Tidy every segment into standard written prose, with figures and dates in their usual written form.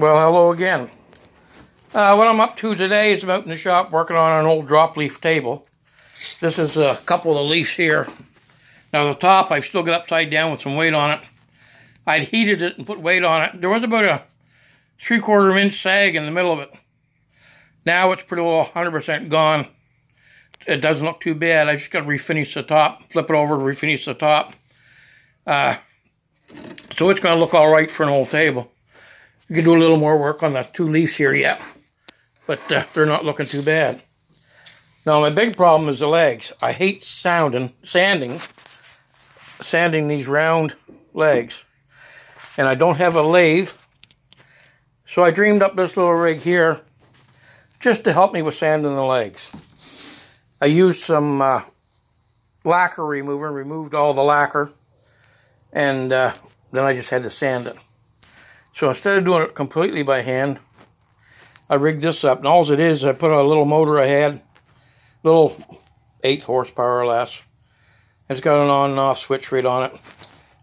Well, hello again. What I'm up to today is I'm out in the shop working on an old drop leaf table. This is a couple of the leaves here. Now the top I've still got upside down with some weight on it. I'd heated it and put weight on it. There was about a 3/4 inch sag in the middle of it. Now it's pretty well 100% gone. It doesn't look too bad. I just got to refinish the top, flip it over to refinish the top. So it's going to look all right for an old table. You can do a little more work on the two leaves here yet, but they're not looking too bad. Now my big problem is the legs. I hate sanding these round legs, and I don't have a lathe, so I dreamed up this little rig here just to help me with sanding the legs. I used some lacquer remover and removed all the lacquer, and then I just had to sand it. So instead of doing it completely by hand, I rigged this up. And all it is, I put a little motor I had, little 1/8 horsepower or less. It's got an on and off switch right on it.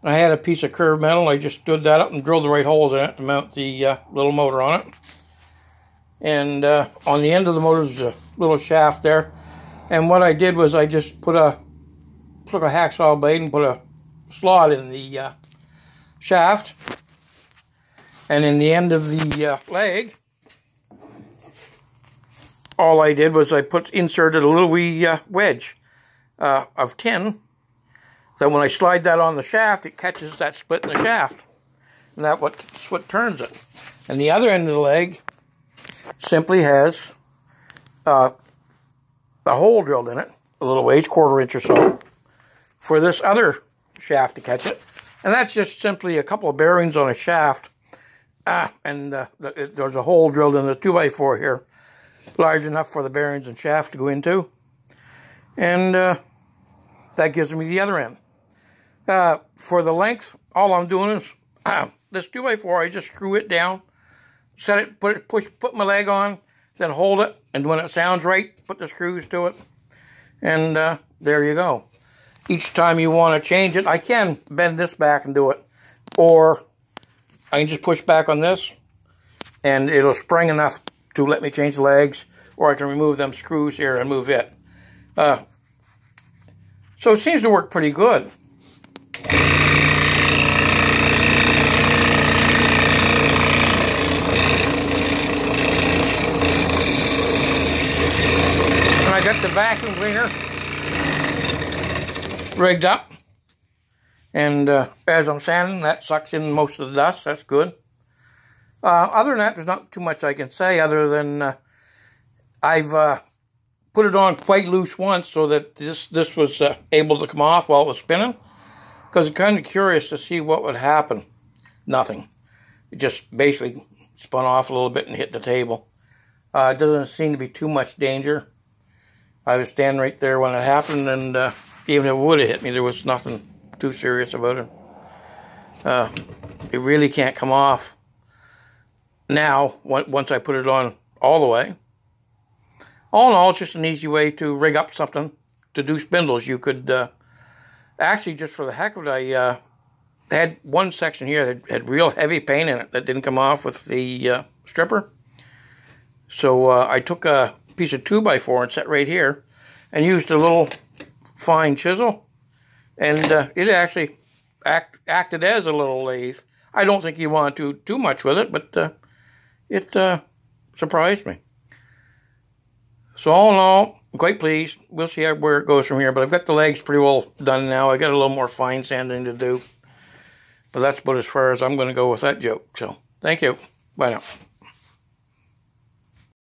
And I had a piece of curved metal. I just stood that up and drilled the right holes in it to mount the little motor on it. And on the end of the motor is a little shaft there. And what I did was I just took a hacksaw blade and put a slot in the shaft. And in the end of the leg, all I did was I inserted a little wee wedge of tin. That when I slide that on the shaft, it catches that split in the shaft. And that's what turns it. And the other end of the leg simply has a hole drilled in it, a little ways, 1/4 inch or so, for this other shaft to catch it. And that's just simply a couple of bearings on a shaft. There's a hole drilled in the 2x4 here, large enough for the bearings and shaft to go into. And that gives me the other end. For the length, all I'm doing is this 2x4, I just screw it down, set it, put my leg on, then hold it, and when it sounds right, put the screws to it, and there you go. Each time you want to change it, I can bend this back and do it, or I can just push back on this, and it'll spring enough to let me change the legs, or I can remove them screws here and move it. So it seems to work pretty good. And I got the vacuum cleaner rigged up. And as I'm sanding, that sucks in most of the dust. That's good. Other than that, there's not too much I can say other than I've put it on quite loose once so that this was able to come off while it was spinning. Because I'm kind of curious to see what would happen. Nothing. It just basically spun off a little bit and hit the table. It doesn't seem to be too much danger. I was standing right there when it happened, and even if it would have hit me, there was nothing too serious about it. It really can't come off now once I put it on all the way. All in all, it's just an easy way to rig up something to do spindles. You could actually, just for the heck of it, I had one section here that had real heavy paint in it that didn't come off with the stripper. So I took a piece of 2x4 and set right here and used a little fine chisel. And it actually acted as a little lathe. I don't think you want to do too much with it, but it surprised me. So all in all, I'm quite pleased. We'll see where it goes from here. But I've got the legs pretty well done now. I got a little more fine sanding to do. But that's about as far as I'm going to go with that joke. So thank you. Bye now.